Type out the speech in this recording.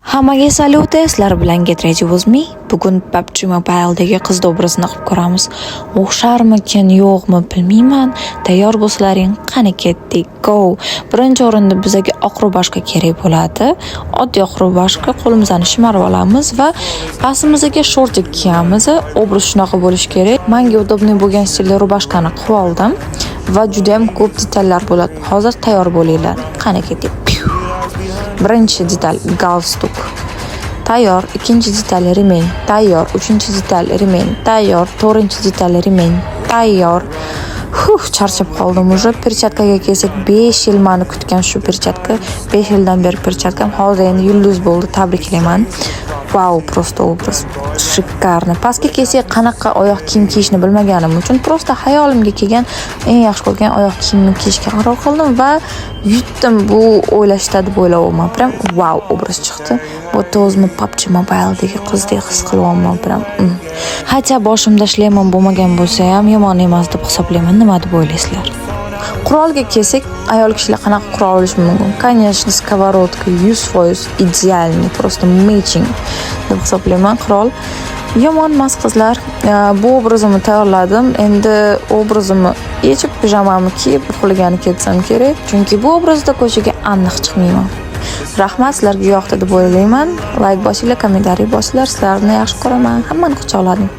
Hammaga salyut, sizlar bilan Get Ready With Me. Bugun PUBG Mobile'dagi qiz obrazini qilib ko'ramiz. O'xsharmikin, yo'qmi bilmayman. Tayyor bo'lsalaring, qani ketdik. Go. Birinchi o'rinda bizga oq rubashka kerak bo'ladi. Oddiy oq rubashka, qo'limizni shimarib olamiz va pastimizga shortik kiyamiz. Obraz shunaqa bo'lishi kerak. Menga udobniy bo'lgan stilda rubashkani qilib oldim va juda ham ko'p detallar bo'ladi. Hozir tayyor bo'linglar. Qani ketdik. Birinchi detal galstuk. Tayyor. Ikkinchi detal remень. Tayyor. Uchinchi detal remень. Tayyor. To'rtinchi detal remень. Tayyor. Charchab qoldim уже. Perchatkaga kelsak, 5 yil meni kutgan shu perchatka. 5 yildan beri perchatkam hozir endi yulduz bo'ldi. Tabriklayman. Wow, просто obraz shikarni. Pastga kelsak, qanaqa oyoq kiyim kiyishni bilmaganim uchun просто hayolimga kelgan eng yaxshi ko'rgan oyoq kiyimni kiyishga qaror qildim va yutdim. Bu o'ylashda deb o'ylayapman. Prям wow obraz chiqdi. Bu o'zimni PUBG Mobile'dagi qizdek his qilyapman. Prям. Hatto boshimda shlemim bo'lmagan bo'lsa ham yomon emas deb hisoblayman. Nima deb o'ylaysizlar? Qurolga kelsak, ayol kishilar qanaqa qurol olishi mumkin? Конечно, skовородka 100% идеальный, просто matching deb hisoblayman. Qurol yomon emas qizlar. Bu obrazimni tayyorladim. Endi obrazimni yechib pijamamni kiyib uxlagani ketsam kerak, chunki bu obrazda ko'chaga aniq chiqmayman. Rahmat, sizlarga yoqdi deb o'ylayman. Like bosinglar, kommentariy bosinglar. Sizlarni yaxshi ko'raman. Hammani quchoqladim.